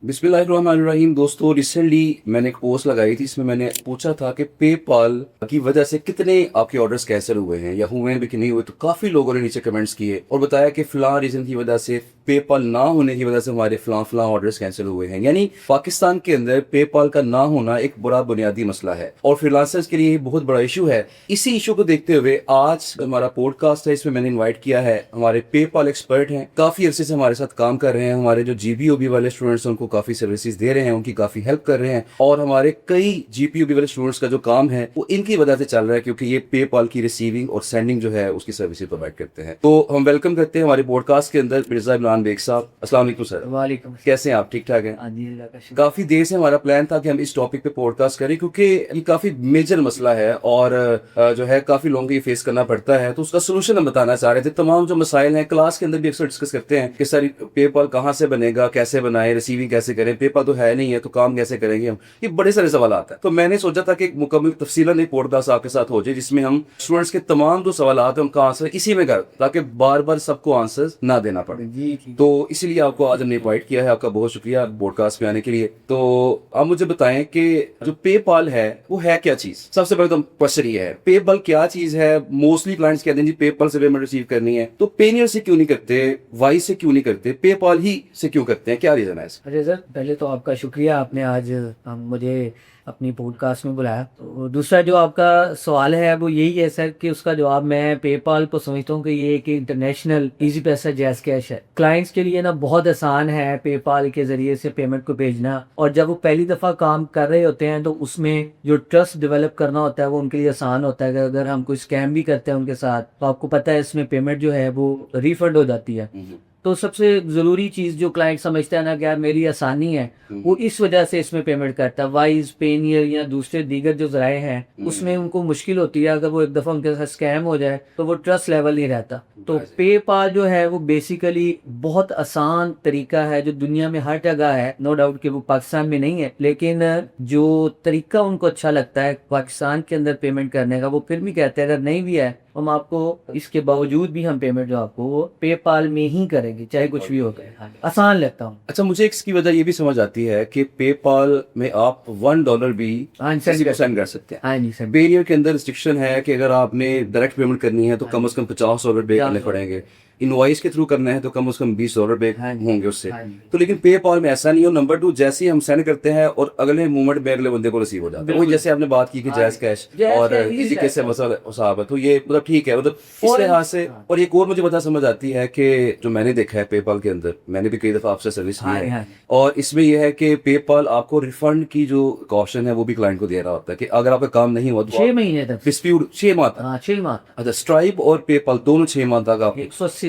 बिस्मिल्लाहिर्रहमानिर्रहीम। दोस्तों, रिसेंटली मैंने एक पोस्ट लगाई थी, इसमें मैंने पूछा था कि पेपाल की वजह से कितने आपके ऑर्डर्स कैंसिल हुए हैं या हुए हैं भी कि नहीं हुए। तो काफी लोगों ने नीचे कमेंट्स किए और बताया कि फलां रीजन की वजह से, पेपाल ना होने की वजह से हमारे फलां ऑर्डर्स कैंसिल हुए हैं। यानी पाकिस्तान के अंदर पेपाल का ना होना एक बड़ा बुनियादी मसला है और फ्रीलांसर्स के लिए ये बहुत बड़ा इशू है। इसी इशू को देखते हुए आज हमारा पॉडकास्ट है, इसमें मैंने इन्वाइट किया है हमारे पेपाल एक्सपर्ट हैं, काफी अरसे से हमारे साथ काम कर रहे हैं। हमारे जो जीबीओबी वाले स्टूडेंट्स हैं उनको काफी सर्विसेज दे रहे हैं, उनकी काफी हेल्प कर रहे हैं और हमारे कई जीपीओबी वाले स्टूडेंट्स का जो काम है वो इनकी वजह से चल रहा है, क्योंकि ये पेपाल की रिसीविंग और सेंडिंग जो है उसकी सर्विसेज प्रोवाइड करते हैं। तो हम वेलकम करते हैं हमारे पॉडकास्ट के अंदर मिर्जा इमरान बेग साहब। अस्सलाम वालेकुम सर। वालेकुम। कैसे हैं आप? ठीक ठाक हैं? काफी देर से हमारा प्लान था कि हम इस टॉपिक पे पॉडकास्ट करें, क्योंकि ये काफी मेजर मसला है और जो है काफी लोगों को ये फेस करना पड़ता है। तो उसका सोल्यूशन हम बताना चाह रहे थे। तमाम जो मसाइल हैं क्लास के अंदर भी अक्सर डिस्कस करते हैं कि सर पेपाल कहाँ से बनेगा, कैसे बनाए, रिसीविंग कैसे करें, पेपाल तो है नहीं है तो काम कैसे करेंगे हम, ये बड़े सारे सवाल आता है। तो मैंने सोचा था कि एक मुकम्मल तफसीलन एक पॉडकास्ट आपके साथ हो जाए जिसमें हम स्टूडेंट्स के तमाम जो सवाल हैं उनका आंसर इसी में कर, ताकि बार बार सबको आंसर ना देना पड़े। तो इसीलिए आपको आज हमने इन्वाइट किया है। आपका बहुत शुक्रिया पॉडकास्ट में आने के लिए। तो आप मुझे बताएं कि जो पेपाल है वो है क्या चीज। सबसे पहले तो क्वेश्चन ये है, पेपाल क्या चीज है। मोस्टली क्लाइंट्स कहते हैं जी पेपाल से पेमेंट रिसीव करनी है, तो पेनियर से क्यों नहीं करते, वाई से क्यों नहीं करते, पेपाल ही से क्यों करते हैं, क्या रीजन है इसका? अरे सर, पहले तो आपका शुक्रिया, आपने आज मुझे अपनी पॉडकास्ट में बुलाया। तो दूसरा जो आपका सवाल है वो यही है सर कि उसका जवाब मैं पेपाल को समझता हूँ कि ये एक इंटरनेशनल इजी पैसा जैज़ कैश है। क्लाइंट्स के लिए ना बहुत आसान है पेपाल के ज़रिए से पेमेंट को भेजना, और जब वो पहली दफ़ा काम कर रहे होते हैं तो उसमें जो ट्रस्ट डेवलप करना होता है वो उनके लिए आसान होता है। अगर हम कोई स्कैम भी करते हैं उनके साथ तो आपको पता है इसमें पेमेंट जो है वो रिफंड हो जाती है। तो सबसे ज़रूरी चीज़ जो क्लाइंट समझता है ना कि यार मेरी आसानी है, वो इस वजह से इसमें पेमेंट करता है। वाइज, पेनियर या दूसरे दीगर जो ज़राए हैं उसमें उनको मुश्किल होती है। अगर वो एक दफ़ा उनके साथ स्कैम हो जाए तो वो ट्रस्ट लेवल नहीं रहता। तो पेपाल जो है वो बेसिकली बहुत आसान तरीका है जो दुनिया में हर जगह है। नो डाउट कि वो पाकिस्तान में नहीं है, लेकिन जो तरीका उनको अच्छा लगता है पाकिस्तान के अंदर पेमेंट करने का, वो फिर भी कहते हैं अगर नहीं भी है हम आपको इसके बावजूद भी हम पेमेंट जो आपको वो पेपाल में ही करेंगे, चाहे कुछ भी हो गए। आसान लगता हूँ। अच्छा, मुझे इसकी वजह ये भी समझ आती है कि पेपाल में आप $1 भी किसी को सेंड कर सकते हैं। हाँ जी सर। पेनियर के अंदर रिस्ट्रिक्शन है कि अगर आपने डायरेक्ट पेमेंट करनी है तो कम से कम $50 पे करने पड़ेंगे। इनवॉइस के थ्रू करना है तो कम से कम $20 पे होंगे उससे। तो लेकिन पेपाल में ऐसा नहीं है। नंबर 2, जैसे ही हम सेंड करते हैं और अगले मोमेंट में अगले बंदे को रिसीव हो जाता है। वही जैसे आपने बात की कि जायज कैश और इसी कैसे मसला साहब है, तो ये मतलब ठीक है, मतलब इस लिहाज से। और एक और मुझे पता समझ आती है कि जो मैंने देखा है पेपाल के अंदर, मैंने भी कई दफा आपसे सर्विस ली है, और इसमें यह है कि पेपाल आपको रिफंड की जो कॉशन है वो भी क्लाइंट को दे रहा होता है कि अगर आपका काम नहीं हुआ तो 6 महीने तक डिस्प्यूट 6 माह तक। 6 माह। अच्छा, स्ट्राइप और पेपाल दोनों 6 माह तक आप 180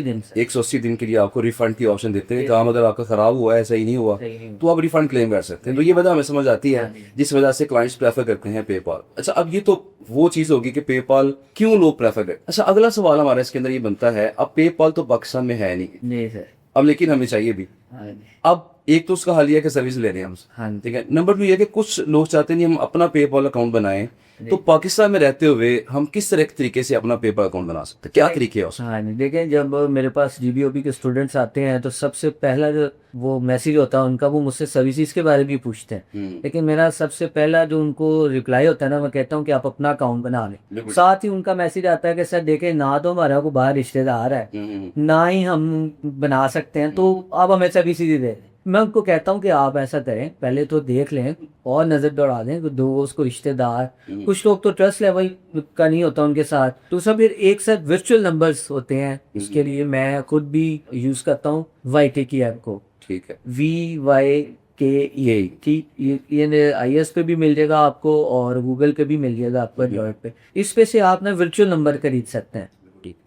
दिन के लिए आपको रिफंड की ऑप्शन देते हैं। काम अगर आपका खराब हुआ है, सही नहीं हुआ, तो आप रिफंड क्लेम कर सकते हैं। तो ये वजह हमें समझ आती है जिस वजह से क्लाइंट्स प्रेफर करते हैं पेपाल। अच्छा, अब ये तो वो चीज होगी कि पेपाल क्यों लोग प्रेफर करते हैं। अच्छा, अगला सवाल हमारा इसके अंदर ये बनता है, अब पेपाल तो पाकिस्तान में है नहीं सर, अब, लेकिन हमें चाहिए भी। अब एक तो उसका हल यह है कि सर्विस ले रहे हैं हम, ठीक है। नंबर 2 ये है कि कुछ लोग चाहते हैं हम अपना पेपाल अकाउंट बनाएं, तो पाकिस्तान में रहते हुए हम किस तरह के तरीके से अपना पेपाल अकाउंट बना सकते हैं, क्या तरीके हैं? हाँ जी, देखें, जब मेरे पास जीबीओबी के स्टूडेंट्स आते हैं तो सबसे पहला जो वो मैसेज होता है उनका, वो मुझसे सर्विसेज के बारे में पूछते हैं। लेकिन मेरा सबसे पहला जो उनको रिप्लाई होता है ना, मैं कहता हूँ कि आप अपना अकाउंट बना लें। साथ ही उनका मैसेज आता है कि सर देखें, ना तो हमारा को बाहर रिश्तेदार है, ना ही हम बना सकते हैं, तो आप हमें सर्विसेज दे दें। मैं उनको कहता हूँ कि आप ऐसा करें, पहले तो देख लें और नज़र दौड़ा दें दोस्त को, रिश्तेदार। कुछ लोग तो ट्रस्ट लेवल का नहीं होता उनके साथ, तो सब फिर एक साथ वर्चुअल नंबर्स होते हैं। उसके लिए मैं खुद भी यूज़ करता हूँ YK की ऐप को। ठीक है, VYKE। ठीक, ये iOS पे भी मिल जाएगा आपको और गूगल पे भी मिल जाएगा आपको, एंड्रॉइड पे। इस पे से आप ना वर्चुअल नंबर खरीद सकते हैं,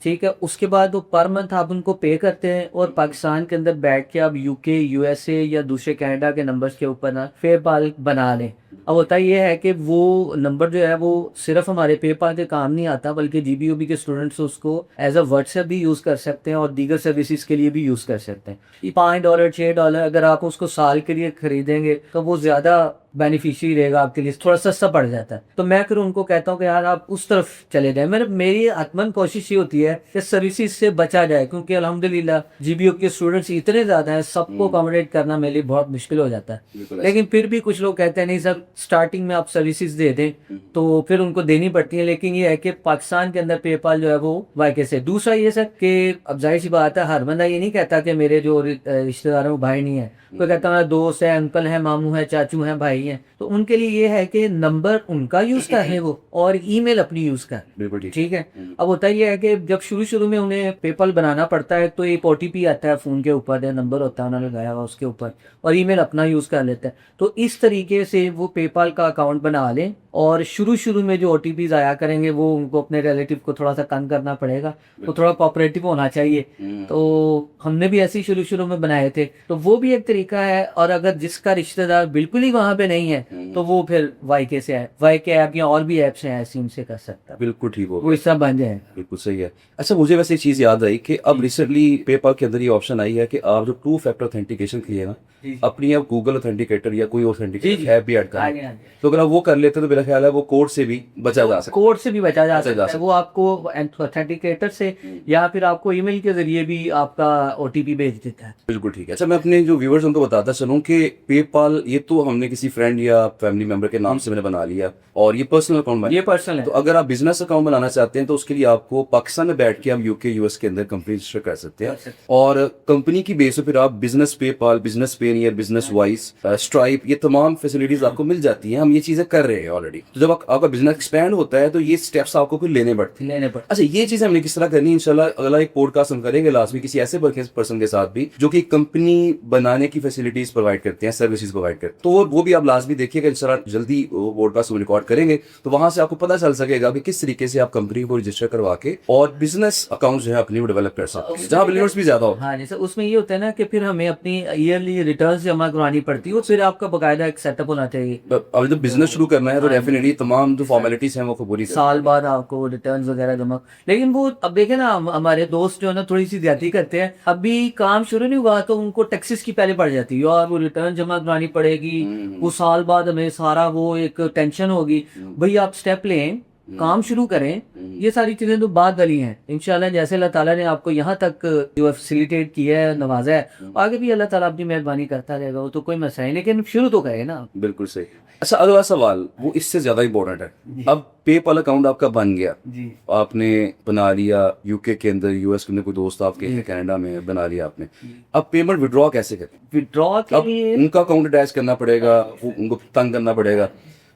ठीक है। उसके बाद वो पर मंथ आप उनको पे करते हैं और पाकिस्तान के अंदर बैठ के आप UK, USA या दूसरे कनाडा के नंबर्स के ऊपर ना पेपाल बना लें। अब होता ये है कि वो नंबर जो है वो सिर्फ हमारे पेपाल के काम नहीं आता, बल्कि जीबीओबी के स्टूडेंट्स उसको एज अ व्हाट्सएप भी यूज़ कर सकते हैं और दीगर सर्विसेज के लिए भी यूज़ कर सकते हैं। $5, $6 अगर आप उसको साल के लिए खरीदेंगे तो वो ज़्यादा बेनिफिशियरी रहेगा आपके लिए, थोड़ा सस्ता पड़ जाता है। तो मैं फिर उनको कहता हूँ कि यार आप उस तरफ चले जाए। मेरी आत्मन कोशिश ये होती है कि सर्विसेज से बचा जाए, क्योंकि अल्हम्दुलिल्लाह जीबीओ के स्टूडेंट्स इतने ज्यादा हैं, सबको अकोमोडेट करना मेरे लिए बहुत मुश्किल हो जाता है। लेकिन फिर भी कुछ लोग कहते हैं नहीं सर, स्टार्टिंग में आप सर्विसेज दे दें, तो फिर उनको देनी पड़ती है। लेकिन ये है कि पाकिस्तान के अंदर पेपाल जो है वो वाईके से। दूसरा ये सर कि अब जाहिर सी बात है, हर बंदा ये नहीं कहता कि मेरे जो रिश्तेदार हैं वो भाई नहीं है। कोई कहता है मेरा दोस्त है, अंकल है, मामू है, चाचू है, भाई हैं। तो उनके लिए ये है कि नंबर उनका यूज कर रहे वो और ईमेल अपनी यूज कर, बिल्कुल ठीक है। अब होता ये है कि जब शुरू में उन्हें पेपल बनाना पड़ता है तो एक ओटीपी आता है फोन के ऊपर, नंबर होता है उन्होंने लगाया हुआ उसके ऊपर, और ईमेल अपना यूज कर लेते हैं। तो इस तरीके से वो पेपाल का अकाउंट बना लें, और शुरू में जो ओटीपीज आया करेंगे वो उनको अपने रिलेटिव को थोड़ा सा तंग करना पड़ेगा, तो थोड़ा कोऑपरेटिव होना चाहिए। तो हमने भी ऐसे ही शुरू में बनाए थे, तो वो भी एक तरीका है। और अगर जिसका रिश्तेदार बिल्कुल ही वहां पे नहीं है तो वो फिर वाईके से है, वाईके ऐप या और भी ऐप्स हैं ऐसी, उनसे कर सकता है। बिल्कुल ठीक हो वो इससे बन जाए। बिल्कुल सही है। अच्छा, मुझे वैसे एक चीज याद आई कि अब रिसेंटली पेपाल के अंदर ये ऑप्शन आई है कि आप जो 2 फैक्टर ऑथेंटिकेशन किए ना, अपनी आप गूगल ऑथेंटिकेटर या कोई ऑथेंटिकेटर ऐप भी ऐड करें, तो अगर आप वो कर लेते हैं तो मेरा ख्याल है वो कोड से भी बचा जा सकता है। कोड से भी बचा जा सकता है। वो आपको ऑथेंटिकेटर से या फिर आपको ईमेल के जरिए भी आपका ओटीपी भेज देता है। बिल्कुल ठीक है। अच्छा, मैं अपने जो व्यूवर्स उनको बताता चलूं कि पेपाल ये तो हमने किसी फ्रेंड या फैमिली मेंबर के नाम से मैंने बना लिया, और ये पर्सनल अकाउंट है। ये पर्सनल है। तो अगर आप बिजनेस अकाउंट बनाना चाहते हैं तो उसके लिए आपको पाकिस्तान में बैठ के आप यूके यूएस के अंदर कंपनी रजिस्टर कर सकते हैं, और कंपनी की बेस पे आप business PayPal, business Payeer, business vice, stripe, ये तमाम फैसिलिटीज आपको मिल जाती हैं। हम ये चीजें कर रहे हैं ऑलरेडी। तो जब आपका बिजनेस एक्सपैंड होता है तो ये स्टेप्स आपको फिर लेने पड़ते हैं। अच्छा, ये चीजें हमने किस तरह करनी है, इंशाल्लाह अगला एक पॉडकास्ट हम करेंगे लास्ट में किसी ऐसे पर्सन के साथ भी जो कि कंपनी बनाने की फैसिलिटीज प्रोवाइड करते हैं, सर्विसेज प्रोवाइड करते हैं। तो वो भी आप लास्ट में देखिएगा, इंशाल्लाह जल्दी वो पॉडकास्ट रिकॉर्ड करेंगे, तो वहां से आपको पता चल सकेगा कि किस तरीके से आप कंपनी को रजिस्टर करवा के और बिजनेस अकाउंट जो है अपनी डेवलप कर सकते हैं, जहां बिलियनर्स भी ज्यादा हो। हाँ जैसे उसमें ये होता है ना कि फिर हमें अपनी ईयरली रिटर्न जमा करवानी पड़ती है, फिर आपका बकायदा एक सेटअप होना चाहिए। अब जब बिजनेस शुरू करना है तो डेफिनेटली तमाम जो फॉर्मेलिटीज हैं वो पूरी साल बाद आपको रिटर्न वगैरह जमा। लेकिन वो अब देखे ना, हमारे दोस्त जो है ना थोड़ी सी ज्यादा करते हैं, अभी काम शुरू नहीं हुआ तो उनको टैक्सेस की पहले पड़ जाती है, और वो रिटर्न जमा करानी पड़ेगी, वो साल बाद हमें सारा वो एक टेंशन होगी। भाई आप स्टेप लें, काम शुरू करें, ये सारी चीजें तो बाद वाली हैं। इंशाल्लाह जैसे अल्लाह ताला ने आपको यहाँ तक जो फैसिलिटेट किया है, नवाजा है, आगे भी अल्लाह ताला अपनी मेहरबानी करता रहेगा, वो तो कोई मसला नहीं, लेकिन शुरू तो करें ना। बिल्कुल सही। अच्छा, अगला सवाल वो इससे ज्यादा इंपॉर्टेंट है। अब पेपाल अकाउंट आपका बन गया जी, आपने बना लिया, यूके के अंदर, यूएस के अंदर कोई दोस्त आपके है, कनाडा में बना लिया आपने, अब पेमेंट विड्रॉ कैसे करें? विड्रॉ के अब लिए उनका अकाउंट अटैच करना पड़ेगा, उनको तंग करना पड़ेगा,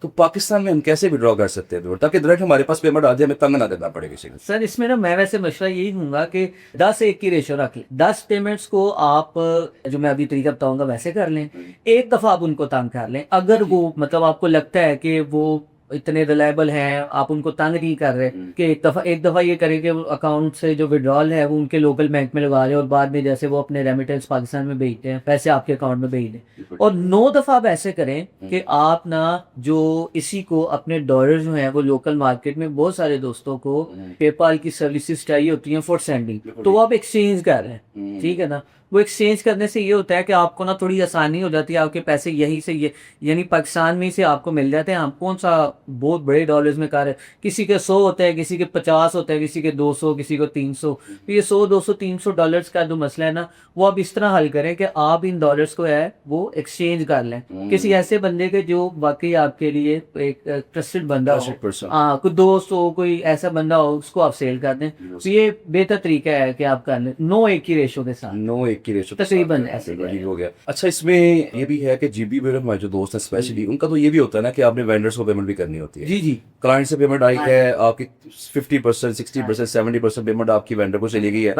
तो पाकिस्तान में हम कैसे विड्रॉ कर सकते हैं ताकि डायरेक्ट हमारे पास पेमेंट आ जाए, हमें तंग ना देना पड़े किसी को? सर इसमें ना मैं वैसे मशवरा यही दूंगा कि 10-1 की रेशो रख लें। 10 पेमेंट्स को आप जो मैं अभी तरीका बताऊंगा वैसे कर लें, एक दफा आप उनको तंग कर लें। अगर वो मतलब आपको लगता है कि वो इतने रिलायबल हैं, आप उनको तंग नहीं कर रहे, कि एक दफा ये करें कि अकाउंट से जो विड्रॉल है वो उनके लोकल बैंक में लगा लें, और बाद में जैसे वो अपने रेमिटेंस पाकिस्तान में भेजते हैं पैसे आपके अकाउंट में भेज दें। और 9 दफा आप ऐसे करें कि आप ना जो इसी को अपने डॉलर जो हैं वो लोकल मार्केट में बहुत सारे दोस्तों को पेपाल की सर्विसेज चाहिए होती हैं फॉर सेंडिंग, तो वो आप एक्सचेंज कर रहे हैं, ठीक है ना। वो एक्सचेंज करने से ये होता है कि आपको ना थोड़ी आसानी हो जाती है, आपके पैसे यहीं से ये यानी पाकिस्तान में से आपको मिल जाते हैं। हम कौन सा बहुत बड़े डॉलर्स में कर रहे हैं, किसी के 100 होते हैं, किसी के 50 होते हैं, किसी के 200, किसी को 300। तो ये 100, 200, 300 डॉलर्स का जो मसला है ना, वो आप इस तरह हल करें कि आप इन डॉलर्स को है वो एक्सचेंज कर लें किसी ऐसे बंदे के जो वाकई आपके लिए एक ट्रस्टेड बंदा हो, हाँ कोई दोस्त हो, कोई ऐसा बंदा हो, उसको आप सेल कर दें। तो ये बेहतर तरीका है कि आप कर लें 9-1 की रेशो के साथ। 9-1 की रेशो तकरीबन ऐसे हो गया। अच्छा, इसमें ये भी है कि जीबी में हमारे जो दोस्त हैं स्पेशली, उनका तो ये भी होता है ना कि आपने वेंडर्स को पेमेंट भी करनी होती है। जी जी, क्लाइंट से पेमेंट आई है, आपकी 50%, 60%, 70% पेमेंट आपकी वेंडर को चली गई है,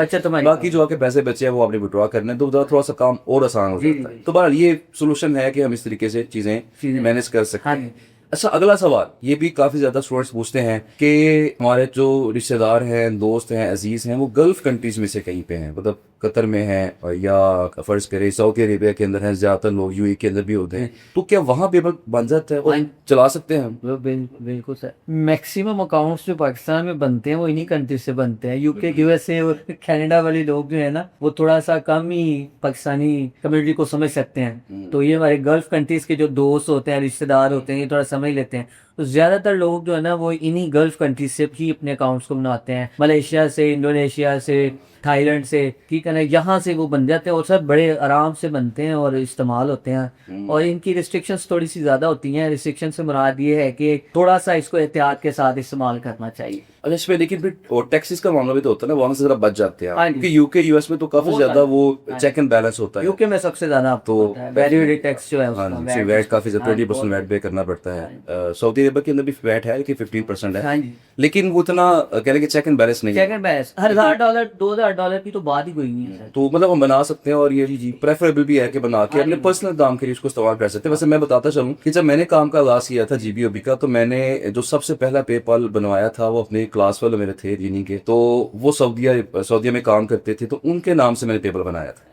बाकी जो आपके पैसे बचे हैं वो आपने विड्रॉ करने हैं, तो थोड़ा सा काम और आसान हो जाता है। तो बहरहाल ये सोल्यूशन है कि हम इस तरीके से चीजें मैनेज कर सकते हैं। अच्छा, अगला सवाल ये भी काफी ज्यादा स्टूडेंट्स पूछते हैं कि हमारे जो रिश्तेदार हैं, दोस्त हैं, अजीज हैं, वो गल्फ कंट्रीज में से कहीं पे हैं, मतलब कतर में हैं या फर्ज करें सऊदी अरेबिया के अंदर हैं, ज्यादातर लोग यूएई के अंदर भी होते हैं, तो क्या वहाँ पेपर बन जाता है और चला सकते हैं हम? वो बिल्कुल सर, मैक्सिमम अकाउंट्स जो पाकिस्तान में बनते हैं वो इन्हीं कंट्री से बनते हैं। यूके, यूएसए और कनाडा वाले लोग जो है ना, वो थोड़ा सा कम ही पाकिस्तानी कम्युनिटी को समझ सकते हैं। तो ये हमारे गल्फ कंट्रीज के जो दोस्त होते हैं, रिश्तेदार होते हैं, ये थोड़ा समझ लेते हैं। तो ज्यादातर लोग जो है ना वो इन्हीं गल्फ कंट्रीज से ही अपने अकाउंट्स को बनाते हैं, मलेशिया से, इंडोनेशिया से, थाईलैंड से, ठीक है ना, यहाँ से वो बन जाते हैं और सब बड़े आराम से बनते हैं और इस्तेमाल होते हैं। और इनकी रिस्ट्रिक्शंस थोड़ी सी ज्यादा होती हैं। रिस्ट्रिक्शन से मुराद ये है कि थोड़ा सा इसको एहतियात के साथ इस्तेमाल करना चाहिए। अच्छा, इसमें लेकिन फिर टैक्सेस का मामला भी तो होता है ना, वहां से जरा बच जाते हैं हाँ आप, जी। क्योंकि यूके यूएस में तो काफी वो ज्यादा वो हाँ चेक एंड बैलेंस होता है। यूके में सबसे ज्यादा आपको वैल्यू एडेड टैक्स जो है हाँ उसका जी, वैट काफी ज्यादा 20% वैट पे करना पड़ता है। सऊदी अरेबिया के अंदर भी वैट है लेकिन 15% हाँ है, जी। लेकिन वो इतना कह रहे कि चेक एंड बैलेंस नहीं है। चेक एंड बैलेंस $1000 $2000 की तो बात ही कोई नहीं है सर। तो मतलब हम बना सकते हैं और ये प्रेफरेबल भी है कि बना के अपने पर्सनल काम के लिए उसको इस्तेमाल कर सकते हैं। वैसे मैं बताता चलूं कि जब मैंने काम का आगाज किया था जीबीओबी का, तो मैंने जो सबसे पहला पेपाल बनवाया था वो अपने क्लास वाले मेरे थे जिनी के, तो वो सऊदीया में काम करते थे, तो उनके नाम से मैंने पेपर बनाया था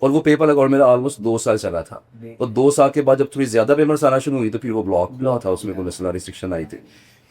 और वो पेपर अकाउंट मेरा ऑलमोस्ट 2 साल चला था। और 2 साल के बाद जब थोड़ी ज्यादा पेमेंट्स आना शुरू हुई तो फिर वो ब्लॉक था, उसमें कोई मसला रिस्ट्रिक्शन आई थी।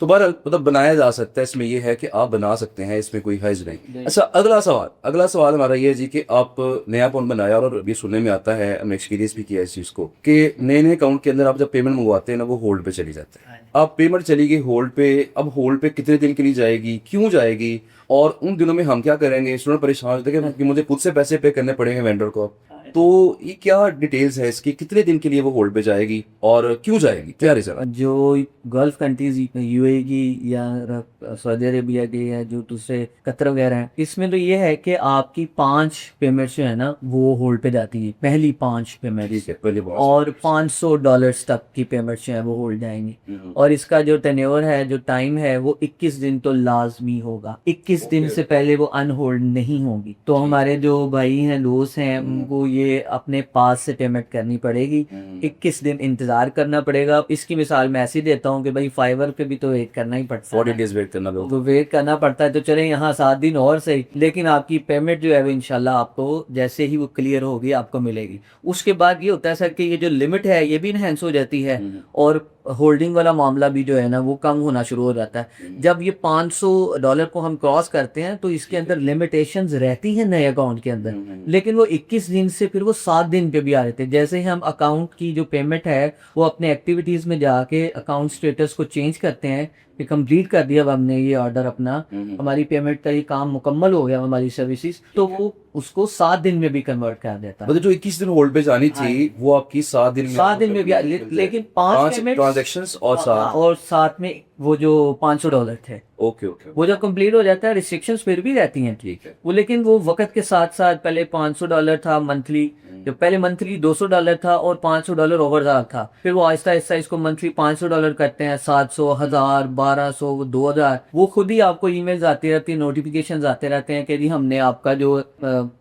तो बहरहाल मतलब बनाया जा सकता है, इसमें यह है कि आप बना सकते हैं, इसमें कोई हर्ज नहीं। अच्छा, अगला सवाल हमारा ये है जी कि आप नया अकाउंट बनाया और ये सुनने में आता है, हमने एक्सपीरियंस भी किया इस चीज को, कि नए अकाउंट के अंदर आप जब पेमेंट मंगवाते हैं ना वो होल्ड पे चली जाती है। आप पेमेंट चली गई होल्ड पे, अब होल्ड पे कितने दिन के लिए जाएगी, क्यों जाएगी, और उन दिनों में हम क्या करेंगे? स्टूडेंट परेशान होते हैं कि मुझे खुद से पैसे पे करने पड़ेंगे वेंडर को। तो ये क्या डिटेल्स है इसकी, कितने दिन के लिए वो होल्ड पे जाएगी और क्यों जाएगी, क्या रीजन है? जो गल्फ कंट्रीज यूएई की या सऊदी अरेबिया की या जो दूसरे कतर वगैरह हैं, इसमें तो ये है कि आपकी 5 पेमेंट्स जो है ना वो होल्ड पे जाती है, पहली 5 पेमेंट, ठीक है, पहले बात। और $500 तक की पेमेंट्स जो है वो होल्ड जाएंगी। और इसका जो टेन्योर है, जो टाइम है, वो 21 दिन तो लाजमी होगा। 21 दिन से पहले वो अनहोल्ड नहीं होगी। तो हमारे जो भाई हैं, दोस्त हैं, उनको ये अपने पास से पेमेंट करनी पड़ेगी। 21 दिन इंतजार करना पड़ेगा। इसकी मिसाल मैं ऐसी देता हूँ कि भाई फाइवर पे भी तो वेट करना ही पड़ता है, 40 डेज वेट करना लोग, तो वेट करना पड़ता है। तो चले यहाँ 7 दिन और सही, लेकिन आपकी पेमेंट जो है वो इंशाल्लाह आपको जैसे ही वो क्लियर होगी आपको मिलेगी। उसके बाद ये होता है सर कि ये जो लिमिट है ये भी इनहेंस हो जाती है और होल्डिंग वाला मामला भी जो है ना वो कम होना शुरू हो जाता है। जब ये $500 को हम क्रॉस करते हैं तो इसके अंदर लिमिटेशंस रहती हैं नए अकाउंट के अंदर, लेकिन वो 21 दिन से फिर वो 7 दिन पे भी आ रहे थे। जैसे ही हम अकाउंट की जो पेमेंट है वो अपने एक्टिविटीज में जाके अकाउंट स्टेटस को चेंज करते हैं कि कंप्लीट कर दिया अब हमने ये ऑर्डर अपना, हमारी पेमेंट का ये काम मुकम्मल हो गया, हमारी सर्विसेज, तो वो उसको 7 दिन में भी कन्वर्ट कर देता है। मतलब जो 21 दिन होल्ड पे जानी थी वो आपकी 7 दिन में, 7 दिन में भी लेकिन 5 ट्रांजैक्शंस और 7 और साथ में वो जो $500 थे, ओके ओके, वो जब कंप्लीट हो जाता है, रिस्ट्रिक्शंस फिर भी रहती हैं, ठीक है। वो, लेकिन वो वक्त के साथ साथ पहले $500 था मंथली, जो पहले मंथली $200 था और $500 ओवरड्राफ्ट था, फिर वो आहिस्ता आहिस्ता इसको मंथली $500 करते हैं, 700, 1000, 1200, 2000, वो खुद ही आपको ईमेल्स आती रहती है, नोटिफिकेशंस आते रहते हैं कि जी हमने आपका जो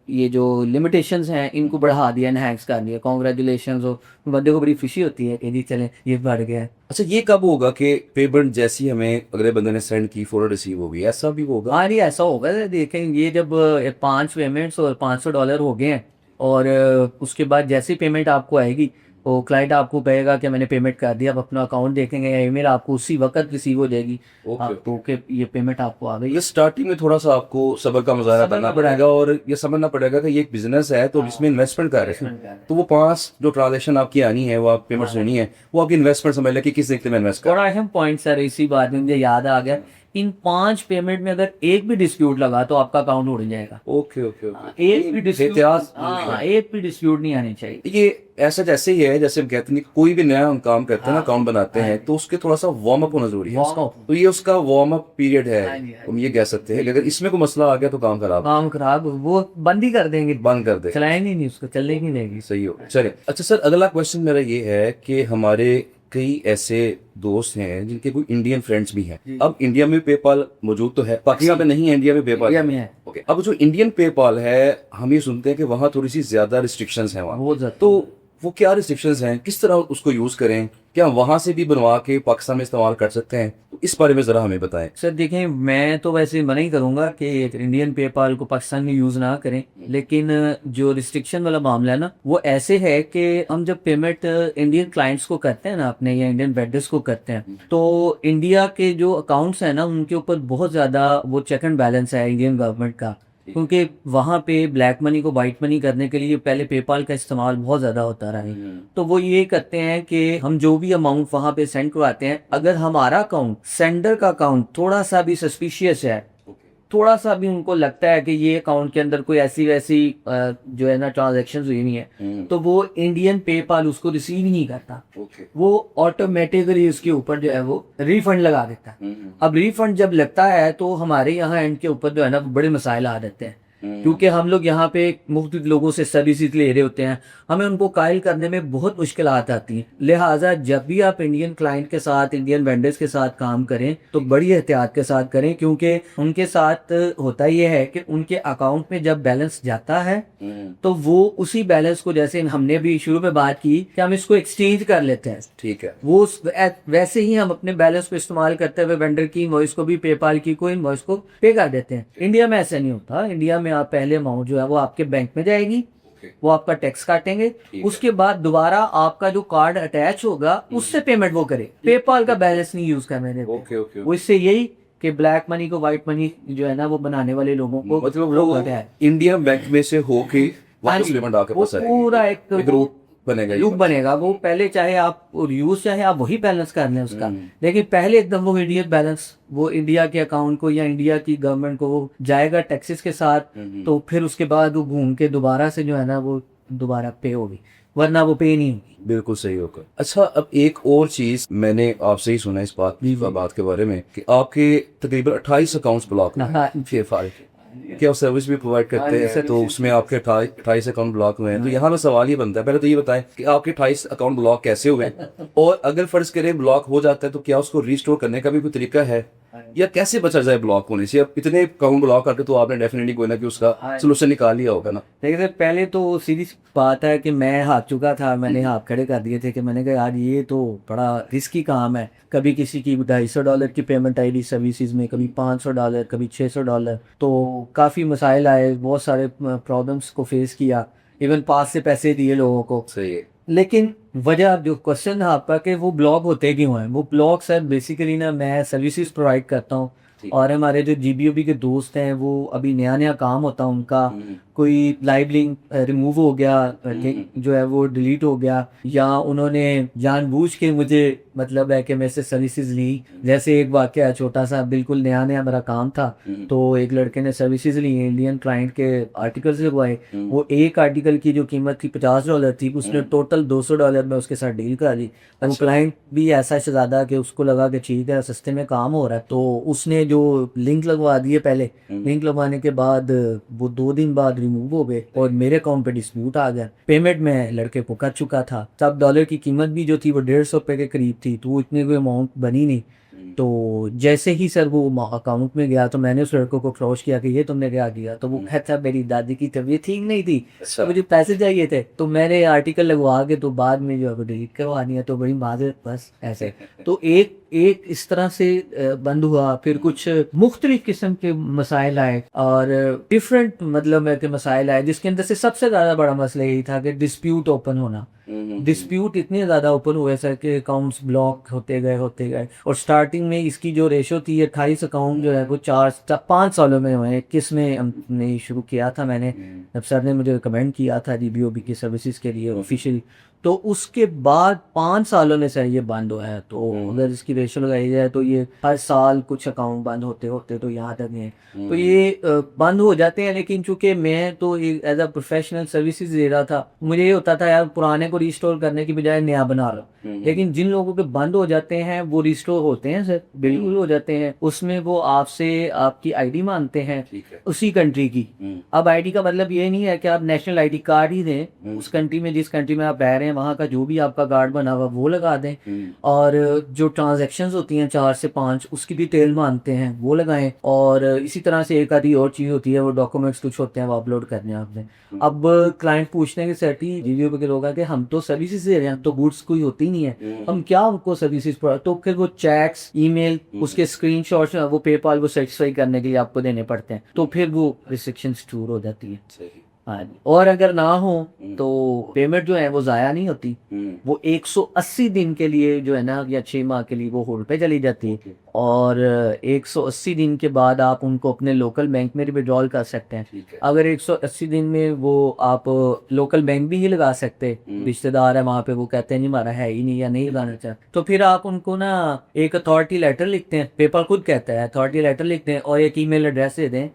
ये जो लिमिटेशंस हैं इनको बढ़ा दिया, एनहैंस कर दिया, कॉन्ग्रेचुलेशंस हो। बंदे को बड़ी खुशी होती है कि जी चले ये बढ़ गया। अच्छा, ये कब होगा कि पेमेंट जैसी हमें अगले बंदे ने सेंड की फौरन रिसीव होगी, ऐसा भी होगा? हाँ, ये ऐसा होगा। देखें, ये जब 5 पेमेंट्स और $500 हो गए हैं और उसके बाद जैसी पेमेंट आपको आएगी वो क्लाइंट आपको कहेगा कि मैंने पेमेंट कर दिया, आप अपना अकाउंट देखेंगे या ईमेल आपको उसी वक्त रिसीव हो जाएगी आपको कि ये पेमेंट आपको आ गई। ये स्टार्टिंग में थोड़ा सा आपको सब्र का मुजाहरा करना पड़ेगा और ये समझना पड़ेगा कि ये एक बिजनेस है, तो इसमें इन्वेस्टमेंट कर रहे हैं, तो वो 5 जो ट्रांजेक्शन आपकी आनी है, वो आप पेमेंट लेनी है, वो आपकी इन्वेस्टमेंट समझ लें कि किस तरीके में इन्वेस्ट कर। बड़ा अहम पॉइंट सर, इसी बात में मुझे याद आ गया, इन 5 पेमेंट में अगर एक भी डिस्प्यूट लगा तो आपका अकाउंट उड़ जाएगा। ओके ओके ओके, एक भी डिस्प्यूट, एक भी डिस्प्यूट नहीं आनी चाहिए। ये ऐसा जैसे ही है, जैसे हम कहते हैं कोई भी नया हम काम करते हैं ना, अकाउंट बनाते हैं, तो उसके थोड़ा सा वार्म अप होना जरूरी है, तो ये उसका वार्म अप पीरियड है, हम ये कह सकते हैं कि अगर इसमें कोई मसला आ गया तो काम खराब, वो बंद ही कर देंगे, बंद कर दे, चलाएंगे नहीं उसको, चलने ही नहीं देगी। सही हो। चलिए, अच्छा सर, अगला क्वेश्चन मेरा ये है कि हमारे कई ऐसे दोस्त हैं जिनके कोई इंडियन फ्रेंड्स भी हैं। अब इंडिया में पेपाल मौजूद तो है, पाकिस्तान में नहीं है, इंडिया में पेपाल इंडिया में है। ओके, अब जो इंडियन पेपाल है हम ये सुनते हैं कि वहाँ थोड़ी सी ज्यादा रिस्ट्रिक्शंस हैं वहाँ, तो वो क्या रिस्ट्रिक्शंस हैं, किस तरह उसको यूज करें, क्या वहां से भी बनवा के पाकिस्तान में इस्तेमाल कर सकते हैं, तो इस बारे में जरा हमें बताएं। सर देखें, मैं तो वैसे मना ही करूंगा कि इंडियन पेपाल को पाकिस्तान में यूज़ ना करें, लेकिन जो रिस्ट्रिक्शन वाला मामला है ना, वो ऐसे है कि हम जब पेमेंट इंडियन क्लाइंट्स को करते हैं ना अपने, या इंडियन वेंडर्स को करते हैं, तो इंडिया के जो अकाउंट्स हैं ना, उनके ऊपर बहुत ज़्यादा वो चेक एंड बैलेंस है इंडियन गवर्नमेंट का, क्योंकि वहाँ पे ब्लैक मनी को वाइट मनी करने के लिए पहले पेपाल का इस्तेमाल बहुत ज़्यादा होता रहा है। तो वो ये करते हैं कि हम जो भी अमाउंट वहाँ पे सेंड करवाते हैं, अगर हमारा अकाउंट, सेंडर का अकाउंट थोड़ा सा भी सस्पिशियस है, थोड़ा सा भी उनको लगता है कि ये अकाउंट के अंदर कोई ऐसी वैसी जो है ना ट्रांजैक्शंस हुई नहीं है, तो वो इंडियन पेपाल उसको रिसीव नहीं करता। वो ऑटोमेटिकली उसके ऊपर जो है वो रिफंड लगा देता है। अब रिफंड जब लगता है तो हमारे यहाँ एंड के ऊपर जो है ना बड़े मसाइल आ जाते हैं, क्योंकि हम लोग यहाँ पे मुख्तलिफ लोगों से सर्विसेज ले रहे होते हैं, हमें उनको कायल करने में बहुत मुश्किल आती हैं। लिहाजा जब भी आप इंडियन क्लाइंट के साथ, इंडियन वेंडर्स के साथ काम करें तो बड़ी एहतियात के साथ करें, क्योंकि उनके साथ होता यह है कि उनके अकाउंट में जब बैलेंस जाता है तो वो उसी बैलेंस को, जैसे हमने भी शुरू में बात की कि हम इसको एक्सचेंज कर लेते हैं, ठीक है, वो वैसे ही हम अपने बैलेंस को इस्तेमाल करते हुए वेंडर की इनवॉइस को भी, पेपाल की कोई इनवॉइस को पे कर देते हैं। इंडिया में ऐसा नहीं होता। इंडिया में आप पहले अमाउंट जो है वो आपके बैंक में जाएगी, वो आपका टैक्स काटेंगे, उसके बाद दोबारा आपका जो कार्ड अटैच होगा उससे पेमेंट वो करे, पेपाल का बैलेंस नहीं यूज करने देते। वो इससे यही कि ब्लैक मनी को वाइट मनी जो है ना वो बनाने वाले लोगों को मतलब लोग इंडियन बैंक में से होके वापस पेमेंट आके वो पास आएगी, पूरा एक रूट बनेगा, लूप बनेगा। वो पहले चाहे आप यूज चाहे आप वही बैलेंस कर लें उसका, लेकिन पहले एकदम वो इंडियन बैलेंस वो इंडिया के अकाउंट को या इंडिया की गवर्नमेंट को जाएगा टैक्सेस के साथ, तो फिर उसके बाद वो घूम के दोबारा से जो है ना वो दोबारा पे होगी, वरना वो पे नहीं होगी। बिल्कुल सही होगा। अच्छा, अब एक और चीज मैंने आपसे ही सुना इस बात के बारे में कि आपके तकरीबन 28 अकाउंट्स ब्लॉक हैं। क्या आप सर्विस भी प्रोवाइड करते हैं, तो उसमें आपके 28 अकाउंट ब्लॉक हुए हैं, तो यहाँ पे सवाल ये बनता है, पहले तो ये बताएं कि आपके 28 अकाउंट ब्लॉक कैसे हुए हैं, और अगर फर्ज करें ब्लॉक हो जाता है तो क्या उसको रिस्टोर करने का भी कोई तरीका है, या कैसे बचा जाए ब्लॉक होने से? अब इतने अकाउंट ब्लॉक करके तो आपने डेफिनेटली कोई ना कोई उसका सोल्यूशन निकाल लिया होगा ना। देखिए सर, पहले तो सीधी बात है कि मैं हाथ चुका था, मैंने हाथ खड़े कर दिए थे कि मैंने कहा यार ये तो बड़ा रिस्की काम है। कभी किसी की $250 की पेमेंट आई सर्विसेज में, कभी $500, कभी $600, तो काफ़ी मसाइल आए, बहुत सारे प्रॉब्लम्स को फेस किया, इवन पास से पैसे दिए लोगों को। सही है। लेकिन वजह जो क्वेश्चन था आपका कि वो ब्लॉक होते क्यों हैं, वो ब्लॉक सर बेसिकली ना, मैं सर्विसेज प्रोवाइड करता हूँ और हमारे जो जीबीओबी के दोस्त हैं वो अभी नया नया काम होता है उनका, कोई लाइव लिंक रिमूव हो गया, जो है वो डिलीट हो गया, या उन्होंने जानबूझ के मुझे मतलब है कि मेरे से सर्विसेज ली। जैसे एक वाकया है छोटा सा, बिल्कुल नया नया मेरा काम था, तो एक लड़के ने सर्विसेज ली, इंडियन क्लाइंट के आर्टिकल्स लगवाए, वो एक आर्टिकल की जो कीमत थी $50 थी, उसने टोटल $200 में उसके साथ डील करा दी। वो क्लाइंट भी ऐसा शहजादा कि उसको लगा कि ठीक है सस्ते में काम हो रहा है, तो उसने जो लिंक लगवा दिए, पहले लिंक लगवाने के बाद वो 2 दिन बाद रिमूव हो गए और मेरे अकाउंट पे डिस्प्यूट आ गया। पेमेंट मैं लड़के को कर चुका था, तब डॉलर की कीमत भी जो थी वो ₹150 के करीब थी, तो इतनी कोई अमाउंट बनी नहीं। तो जैसे ही सर वो अकाउंट में गया तो मैंने उस लड़कों को अप्रोच किया कि ये तुमने क्या किया, तो वो कहता मेरी दादी की तबीयत ठीक नहीं थी, मुझे पैसे चाहिए थे, तो मैंने आर्टिकल लगवा के तो बाद में जो है डिलीट करवा दिया, तो बड़ी माजरत, बस ऐसे। तो एक इस तरह से बंद हुआ। फिर कुछ मुख्तलिफ किस्म के मसाइल आए और डिफरेंट मतलब है कि मसाइल आए, जिसके अंदर से सबसे ज़्यादा बड़ा मसला यही था कि डिस्प्यूट ओपन होना। डिस्प्यूट इतने ज़्यादा ओपन हुए सर कि अकाउंट्स ब्लॉक होते गए और स्टार्टिंग में इसकी जो रेशो थी 28 अकाउंट जो है वो 5 सालों में हुए। 21 में हमने शुरू किया था, मैंने जब सर ने मुझे रिकमेंड किया था जीबीओबी की सर्विसेज के लिए ऑफिशियली, तो उसके बाद 5 सालों में सर ये बंद हुआ है। तो अगर इसकी रेशो लगाई जाए तो ये हर साल कुछ अकाउंट बंद होते होते तो यहाँ तक है, तो ये बंद हो जाते हैं। लेकिन चूंकि मैं तो एज अ प्रोफेशनल सर्विसेज दे रहा था, मुझे ये होता था यार पुराने को रिस्टोर करने की बजाय नया बना लो। लेकिन जिन लोगों के बंद हो जाते हैं वो रिस्टोर होते हैं सर, बिल्कुल हो जाते हैं। उसमें वो आपसे आपकी आईडी मांगते हैं उसी कंट्री की। अब आईडी का मतलब ये नहीं है कि आप नेशनल आईडी कार्ड ही दें, उस कंट्री में जिस कंट्री में आप रह रहे हैं हैं वहाँ का जो भी आपका कार्ड बना हुआ वो लगा दें, और जो ट्रांजैक्शंस होती हैं 4 से 5 उसकी डिटेल मांगते हैं वो लगाएं, और इसी तरह से एक आधी और चीज़ होती है वो डॉक्यूमेंट्स कुछ होते हैं वो अपलोड करने हैं आपने। अब क्लाइंट पूछने के सेट ही जीवीओ के लोग हैं कि हम तो सर्विसेज दे रहे हैं, तो गुड्स कोई होती नहीं है, हम क्या आपको सर्विसेज तो फिर वो चेक्स ईमेल उसके स्क्रीनशॉट्स वो पेपाल को सेटिस्फाई करने के लिए आपको देने पड़ते हैं, तो फिर वो रिस्ट्रिक्शंस दूर हो जाती है। हाँ जी। और अगर ना हो तो पेमेंट जो है वो ज़ाया नहीं होती, वो 180 दिन के लिए जो है ना या 6 माह के लिए वो होल्ड पे चली जाती है, और 180 दिन के बाद आप उनको अपने लोकल बैंक में विड्रॉल कर सकते हैं। अगर 180 दिन में वो आप लोकल बैंक भी नहीं लगा सकते, रिश्तेदार है वहाँ पे वो कहते हैं नहीं हमारा है ही नहीं या नहीं लगाना चाहते, तो फिर आप उनको ना एक अथॉरिटी लेटर लिखते हैं, पेपर खुद कहता है अथॉरिटी लेटर लिखते हैं, और एक ईमेल एड्रेस दे दें,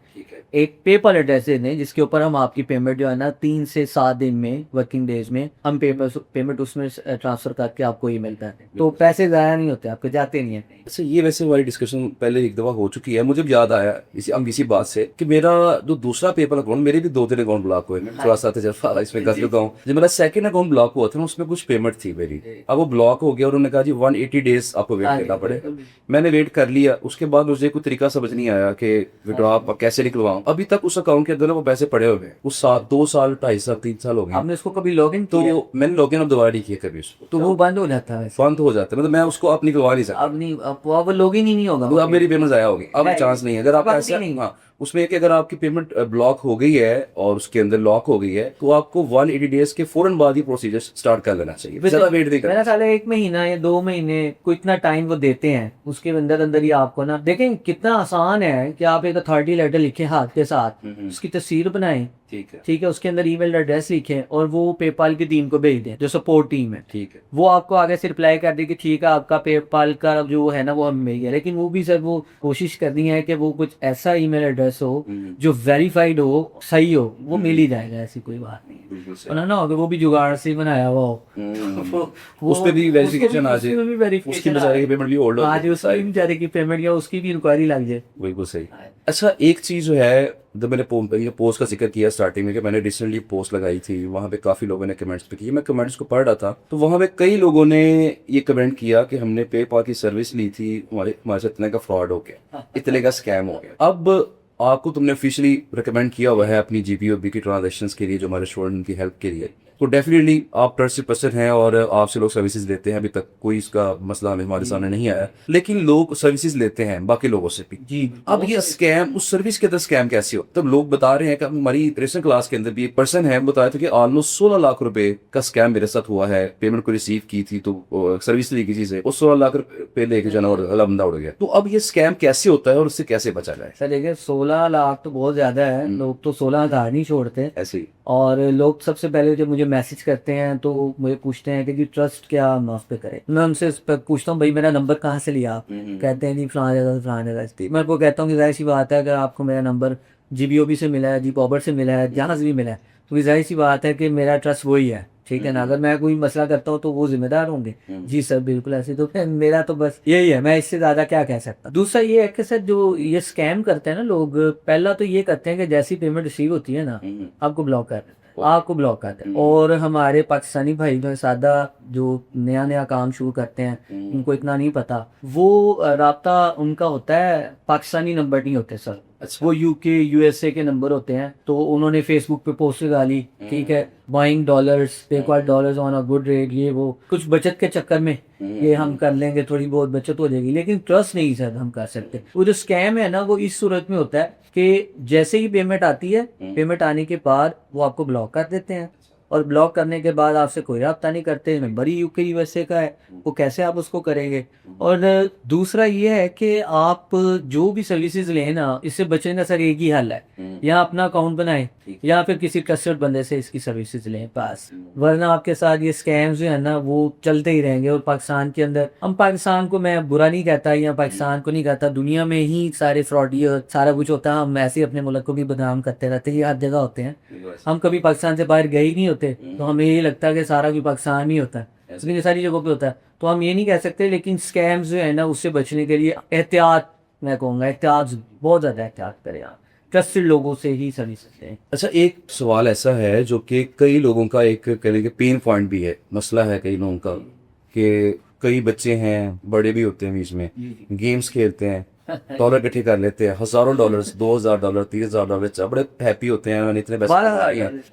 एक पेपर एड्रेस दे दें जिसके ऊपर हम आपकी पेमेंट जो है ना 3 से 7 दिन में वर्किंग डेज में हम पेमेंट उसमें ट्रांसफर करके आपको ईमेल कर दें, तो पैसे ज़ाया नहीं होते आपके, जाते नहीं है। अच्छा, ये वैसे हमारी डिस्कशन पहले एक दफा हो चुकी है, मुझे भी याद आया इसी बात से कि मेरा जो दूसरा पेपर अकाउंट, मेरे भी 2-3 अकाउंट ब्लॉक हुए, मैं थोड़ा सा तजर्बा इसमें कर चुका हूँ। जब मेरा सेकंड अकाउंट ब्लॉक हुआ था उसमें कुछ पेमेंट थी मेरी, अब वो ब्लॉक हो गया और उन्होंने कहा जी 180 डेज आपको वेट करना पड़े। मैंने वेट कर लिया, उसके बाद मुझे कोई तरीका समझ नहीं आया कि विड्रॉ कैसे निकलवाऊं। अभी तक उस अकाउंट के अंदर वो पैसे पड़े हुए हैं, उस 2 साल 2.5 साल 3 साल हो गए। आपने उसको कभी लॉगिन तो मैंने लॉगिन अब दोबारा नहीं किया कभी उसको, तो वो बंद हो जाता है, बंद हो जाता है, मतलब मैं उसको अब निकलवा नहीं सकता। अब नहीं, अब लॉगिन ही नहीं होगा, तो अब मेरी पेमेंट आया होगी, अब चांस नहीं है। अगर आप ऐसा हाँ उसमें एक अगर आपकी पेमेंट ब्लॉक हो गई है और उसके अंदर लॉक हो गई है तो आपको 180 डेज के फौरन बाद ही प्रोसीजर स्टार्ट कर लेना चाहिए, ज्यादा वेट नहीं करना। मेरा ख्याल है 1 महीना या 2 महीने को इतना टाइम वो देते हैं, उसके अंदर अंदर ही आपको ना देखें कितना आसान है कि आप एक अथॉरिटी लेटर लिखें हाथ के साथ, उसकी तस्वीर बनाएं, ठीक है, उसके अंदर ईमेल एड्रेस लिखें और वो पेपाल की टीम को भेज दें जो सपोर्ट टीम है, ठीक है, वो आपको आगे से रिप्लाई कर दे कि ठीक है आपका पेपाल का जो है ना वो हमें मिल गया। लेकिन वो भी सर वो कोशिश करनी है कि वो कुछ ऐसा ईमेल एड्रेस हो जो वेरीफाइड हो, सही हो, वो मिल ही जाएगा, ऐसी कोई बात नहीं है। ना हो वो भी जुगाड़ से बनाया हुआ हो, उस पे भी वेरिफिकेशन आ जाए, उसकी बेचारे की पेमेंट भी होल्ड हो जाए, उसकी बेचारे की पेमेंट या उसकी भी इंक्वायरी लग जाए। बिल्कुल सही। अच्छा, एक चीज जो है जब मैंने पोस्ट का जिक्र किया स्टार्टिंग में कि मैंने रिसेंटली पोस्ट लगाई थी, वहाँ पे काफ़ी लोगों ने कमेंट्स पे किए, मैं कमेंट्स को पढ़ रहा था तो वहाँ पे कई लोगों ने ये कमेंट किया कि हमने पेपाल की सर्विस ली थी, हमारे साथ इतने का फ्रॉड हो गया, इतने का स्कैम हो गया। अब आपको तुमने ऑफिशियली रिकमेंड किया हुआ है अपनी जीपीओबी की ट्रांजेक्शंस के लिए, जो हमारे स्टूडेंट की हेल्प के लिए, तो डेफिनेटली आप ट्रस्टेड पर्सन हैं और आपसे लोग सर्विसेज लेते हैं। अभी तक कोई इसका मसला हमारे सामने नहीं आया, लेकिन लोग सर्विसेज लेते हैं बाकी लोगों से भी जी। अब ये स्कैम, उस सर्विस के अंदर स्कैम कैसे हो? तब लोग बता रहे हैं कि हमारी रिसेंट क्लास के अंदर भी एक पर्सन है बताया था कि ऑलमोस्ट 16 लाख रुपए का स्कैम मेरे साथ हुआ है, पेमेंट को रिसीव की थी तो सर्विस ली किसी से, वो 16 लाख रुपए लेके जाना और बंदा उड़ गया। तो अब ये स्कैम कैसे होता है और उससे कैसे बचा जाए? सर देखिए 16 लाख तो बहुत ज्यादा है, लोग तो 16,000 नहीं छोड़ते ऐसे ही। और लोग सबसे पहले जब मुझे मैसेज करते हैं तो मुझे पूछते हैं कि ट्रस्ट क्या हम उस पे करें। मैं उनसे पूछता हूँ भाई मेरा नंबर कहाँ से लिया आप? कहते हैं नहीं फलाना जगह। मैं उनको कहता हूँ कि जाहिर सी बात है अगर आपको मेरा नंबर जीबीओबी से मिला है, जी पॉबर से मिला है, जहाँ से भी मिला है, तो जाहिर सी बात है कि मेरा ट्रस्ट वही है, ठीक है ना। अगर मैं कोई मसला करता हूँ तो वो जिम्मेदार होंगे। जी सर बिल्कुल ऐसे, तो फिर मेरा तो बस यही है, मैं इससे ज्यादा क्या कह सकता। दूसरा ये है कि सर जो ये स्कैम करते हैं ना लोग, पहला तो ये करते हैं कि जैसी पेमेंट रिसीव होती है ना आपको ब्लॉक कर देते हैं, आपको ब्लॉक करते हैं। और हमारे पाकिस्तानी भाई जो सादा जो नया काम शुरू करते हैं उनको इतना नहीं पता, वो राब्ता उनका होता है पाकिस्तानी नंबर नहीं होते सर। अच्छा। वो यूके यूएसए के नंबर होते हैं, तो उन्होंने फेसबुक पे पोस्ट लगा ली, ठीक है, buying dollars, PayPal dollars on a good rate, ये वो कुछ बचत के चक्कर में ये हम कर लेंगे, थोड़ी बहुत बचत हो जाएगी, लेकिन ट्रस्ट नहीं सर हम कर सकते। वो जो स्कैम है ना वो इस सूरत में होता है कि जैसे ही पेमेंट आती है, पेमेंट आने के बाद वो आपको ब्लॉक कर देते हैं, और ब्लॉक करने के बाद आपसे कोई रब्ता नहीं करते। नंबर ही यूके यूएसए का है, वो कैसे आप उसको करेंगे। और दूसरा ये है कि आप जो भी सर्विसेज लें ना, इससे बचने का सर एक ही हल है, या अपना अकाउंट बनाएं या फिर किसी ट्रस्टेड बंदे से इसकी सर्विसेज लें पास, वरना आपके साथ ये स्कैम्स जो है ना वो चलते ही रहेंगे। और पाकिस्तान के अंदर, हम पाकिस्तान को मैं बुरा नहीं कहता या पाकिस्तान को नहीं कहता, दुनिया में ही सारे फ्रॉडियर सारा कुछ होता है। हम ऐसे अपने मुल्क को भी बदनाम करते रहते हैं, हर जगह होते हैं। हम कभी पाकिस्तान से बाहर गए ही नहीं होते, तो हमें यही लगता है कि सारा भी पाकिस्तान ही होता है, इसलिए सारी जगहों पे होता है, तो हम ये नहीं कह सकते। लेकिन स्कैम्स जो है ना उससे बचने के लिए एहतियात, मैं कहूँगा एहतियात, बहुत ज़्यादा एहतियात करें आप। ट्रस्टेड लोगों से ही सर्विस देते हैं। अच्छा, एक सवाल ऐसा है जो कि कई लोगों का एक कहने के पेन पॉइंट भी है, मसला है कई लोगों का, कि कई बच्चे हैं, बड़े भी होते हैं बीच में, गेम्स खेलते हैं, डॉलर इकट्ठे कर लेते हैं, हजारों डॉलर्स, $2,000, $3,000, बड़े हैप्पी होते हैं, मैंने इतने पैसे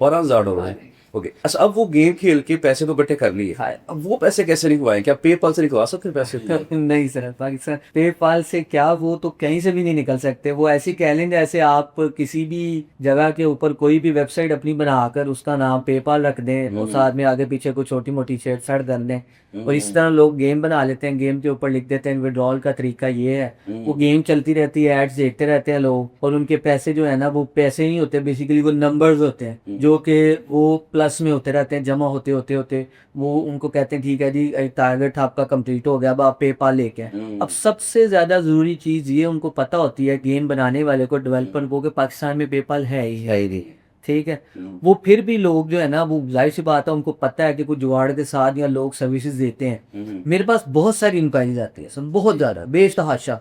12,000 डॉलर हैं। ओके, अच्छा, अब वो गेम खेल के पैसे तो इकट्ठे कर लिए, अब वो पैसे कैसे निकलवाएं? क्या पेपाल से निकलवा सकते हैं पैसे? नहीं सर, पाकिस्तान पेपाल से क्या, वो तो कहीं से भी नहीं निकल सकते। वो ऐसी कह लें जैसे आप किसी भी जगह के ऊपर कोई भी वेबसाइट अपनी बनाकर उसका नाम पेपाल रख दें और साथ में आगे पीछे कुछ छोटी मोटी छेड़छाड़ कर दें, और इस तरह लोग गेम बना लेते हैं, गेम के ऊपर लिख देते हैं विड्रॉल का तरीका ये है। वो गेम चलती रहती है, एड्स देखते रहते हैं लोग, और उनके पैसे जो है ना वो पैसे नहीं होते, बेसिकली वो नंबर्स होते हैं जो कि वो प्लस में होते रहते हैं, जमा होते होते होते वो उनको कहते हैं ठीक है जी टारगेट आपका कंप्लीट हो गया, अब आप पेपाल लेके आए। अब सबसे ज्यादा जरूरी चीज ये उनको पता होती है गेम बनाने वाले को, डेवलपर को, कि पाकिस्तान में पेपाल है ही है, ठीक है। वो फिर भी लोग जो है ना, वो जाहिर सी बात है उनको पता है कि कुछ जुगाड़ के साथ या लोग सर्विसेज देते हैं। मेरे पास बहुत सारी इंक्वायरीज आती है सर, बहुत ज्यादा बेतहाशा।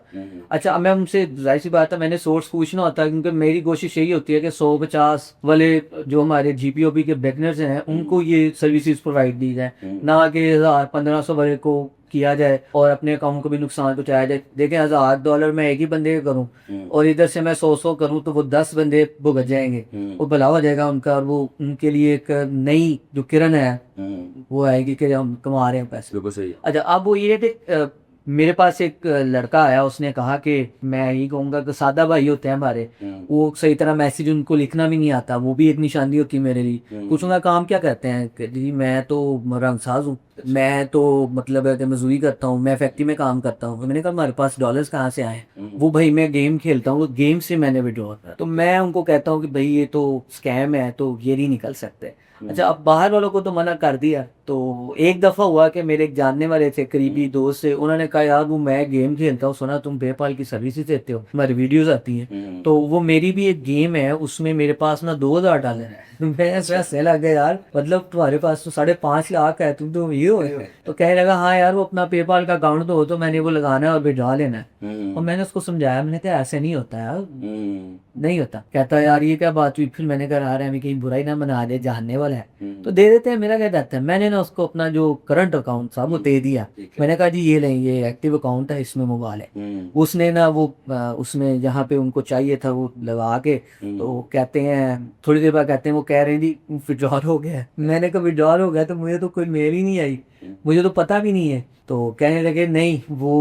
अच्छा, मैं उनसे जाहिर सी बात है मैंने सोर्स पूछना होता है, क्योंकि मेरी कोशिश यही होती है कि 150 वाले जो हमारे GPOB के बिगनर्स हैं उनको ये सर्विसेज प्रोवाइड दी जाए, ना कि 1,000-1,500 वाले को किया जाए और अपने अकाउंट को भी नुकसान पहुंचाया जाए। देखें, $1,000 मैं एक ही बंदे का करूं और इधर से मैं 100 करूं तो वो 10 बंदे भुगत जाएंगे, वो भला हो जाएगा उनका, और वो उनके लिए एक नई जो किरण है वो आएगी कि हम कमा रहे हैं पैसे। बिल्कुल सही। अच्छा, अब वो ये कि मेरे पास एक लड़का आया, उसने कहा कि मैं यही कहूंगा कि सादा भाई होते हैं हमारे, वो सही तरह मैसेज उनको लिखना भी नहीं आता, वो भी एक निशानी होती है मेरे लिए। पूछूंगा काम क्या करते हैं कि जी मैं तो रंगसाज हूँ, मैं तो मतलब है कि मजदूरी करता हूँ, मैं फैक्ट्री में काम करता हूँ। मैंने कहा हमारे पास डॉलर्स कहाँ से आए? वो भाई मैं गेम खेलता हूँ, गेम से मैंने विड्रॉ करा। तो मैं उनको कहता हूँ कि भाई ये तो स्कैम है, तो ये नहीं निकल सकते। अच्छा, अब बाहर वालों को तो मना कर दिया। तो एक दफा हुआ कि मेरे एक जानने वाले थे, करीबी दोस्त से, उन्होंने कहा यार वो मैं गेम खेलता हूँ, सुना तुम पेपाल की सर्विसेज देते हो, तुम्हारी वीडियोस आती हैं, तो वो मेरी भी एक गेम है, उसमें मेरे पास ना $2,000 है। मैं ऐसे लग गया यार, मतलब तुम्हारे पास तो 5.5 लाख है, तुम तो ये हो गए हो। तो कहने लगा हाँ यार वो अपना पेपाल का अकाउंट दो, तो मैंने वो लगाना है और विड्रॉ लेना है। और मैंने उसको समझाया, मैंने कहा ऐसे नहीं होता यार, नहीं होता। कहता है यार ये क्या बात हुई? फिर मैंने कहा यार हमें कहीं बुराई ना बना दे, जानने वाला है तो दे देते हैं, मेरा क्या जाता है। मैंने ना उसको अपना जो करंट अकाउंट था वो दे दिया, मैंने कहा जी ये लें, ये एक्टिव अकाउंट है, इसमें मोबाइल है। उसने ना वो उसमें जहाँ पे उनको चाहिए था वो लगा के, तो कहते हैं थोड़ी देर बाद कहते हैं वो कह रहे हैं जी विड्रॉल हो गया है। मैंने कहा विड्रॉल हो गया? तो मुझे तो कोई मेल ही नहीं आई, मुझे तो पता भी नहीं है। तो कहने लगे नहीं वो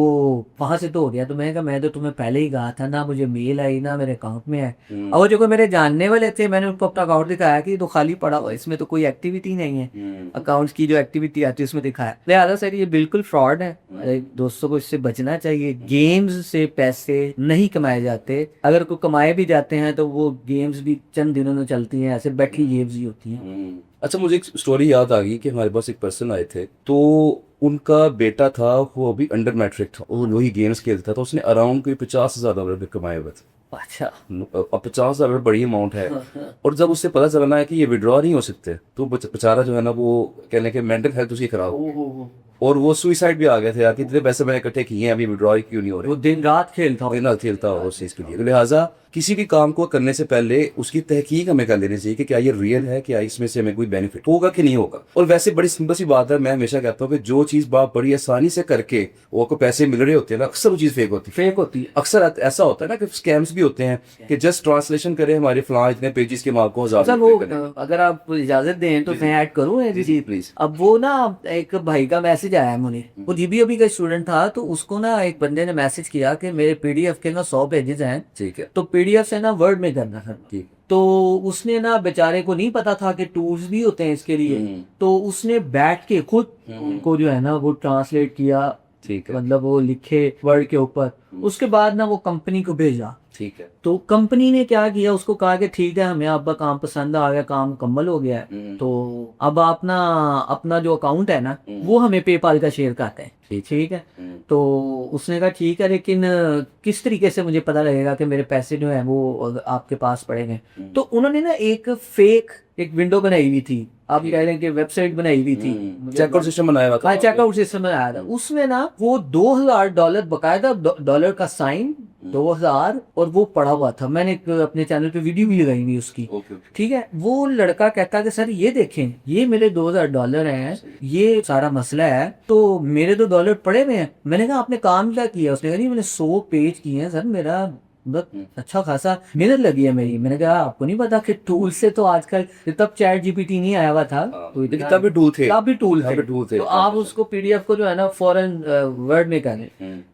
वहां से तो हो गया। तो मैंने कहा मैं तो तुम्हें पहले ही कहा था ना, मुझे मेल आई ना मेरे अकाउंट में है। और वो जो कोई मेरे जानने वाले थे, मैंने उनको अपना अकाउंट दिखाया कि तो खाली पड़ा हुआ, इसमें तो कोई एक्टिविटी नहीं है, अकाउंट्स की जो एक्टिविटी आती है उसमें दिखाया। लिहाजा सर ये बिल्कुल फ्रॉड है, दोस्तों को इससे बचना चाहिए। गेम्स से पैसे नहीं कमाए जाते, अगर कोई कमाए भी जाते हैं तो वो गेम्स भी चंद दिनों में चलती हैं, ऐसे बैठी गेम्स ही होती हैं। अच्छा, मुझे एक स्टोरी याद आ गई कि हमारे पास एक पर्सन आए थे, तो उनका बेटा था, वो अभी अंडर मैट्रिक था, वो वही गेम्स खेलता था, तो उसने अराउंड कोई $50,000 कमाए हुए थे। अच्छा, अब $50,000 बड़ी अमाउंट है। और जब उससे पता चलना है कि ये विड्रॉ नहीं हो सकते, तो बेचारा जो है ना वो कहने के मेंटल हेल्थ उसकी खराब हो, और वो सुइसाइड भी आ गए थे यार कि इतने पैसे मैंने इकट्ठे किए हैं, अभी विड्रॉ क्यों नहीं हो रहे। वो दिन रात खेलता हो उस चीज के लिए। तो लिहाजा किसी भी काम को करने से पहले उसकी तहकीक हमें कर लेनी चाहिए कि क्या ये रियल है, क्या इसमें से हमें कोई बेनिफिट होगा कि नहीं होगा। और वैसे बड़ी सिंपल सी बात है, मैं हमेशा कहता हूँ कि जो चीज बात बड़ी आसानी से करके वो आपको पैसे मिल रहे होते हैं ना, अक्सर वो चीज फेक होती है। अक्सर ऐसा होता है ना कि स्कैम्स भी होते हैं कि जस्ट ट्रांसलेशन करें हमारे फलां इतने पेजेस के माल को अच्छा, वो अगर आप इजाजत दें तो मैं ऐड करूँ जी प्लीज। अब वो ना एक भाई का मैसेज आया मुझे, वो GPOB का स्टूडेंट था, तो उसको ना एक बंदे ने मैसेज किया कि मेरे PDF के ना 100 पेजेस हैं, ठीक है, तो PDF से ना वर्ड में करना था। ठीक, तो उसने ना बेचारे को नहीं पता था कि टूल्स भी होते हैं इसके लिए, तो उसने बैठ के खुद उनको जो है ना वो ट्रांसलेट किया, ठीक है, मतलब वो लिखे वर्ड के ऊपर, उसके बाद ना वो कंपनी को भेजा। ठीक है, तो कंपनी ने क्या किया, उसको कहा कि ठीक है हमें आपका काम पसंद आ गया, काम मुकम्मल हो गया है, तो अब अपना जो अकाउंट है ना वो हमें पेपाल का शेयर करते हैं। ठीक है, तो उसने कहा ठीक है, लेकिन किस तरीके से मुझे पता लगेगा कि मेरे पैसे जो है वो आपके पास पड़ेंगे? तो उन्होंने ना एक फेक एक विंडो बनाई हुई थी, आप कह रहे हैं कि वेबसाइट बनाई हुई थी, चेकआउट सिस्टम बनाया हुआ था। चेकआउट सिस्टम बनाया था, उसमें ना वो $2,000 बकायदा डॉलर का साइन 2000, और वो पड़ा हुआ था। मैंने एक अपने चैनल पे वीडियो भी लगाई हुई उसकी। Okay okay. ठीक है, वो लड़का कहता कि सर ये देखें, ये मेरे $2000 हैं, ये सारा मसला है, तो मेरे तो डॉलर पड़े हुए हैं। मैंने कहा आपने काम क्या किया? उसने कहा जी मैंने 100 पेज किए हैं सर, मेरा मतलब अच्छा खासा मेहनत लगी है मेरी। मैंने कहा आपको नहीं पता कि टूल से तो आजकल, तब चैट जीपीटी नहीं आया हुआ था, तो लेकिन तब भी टूल थे, तब भी टूल तब भी टूल थे। तो आप उसको पीडीएफ को जो है ना फौरन वर्ड में करें।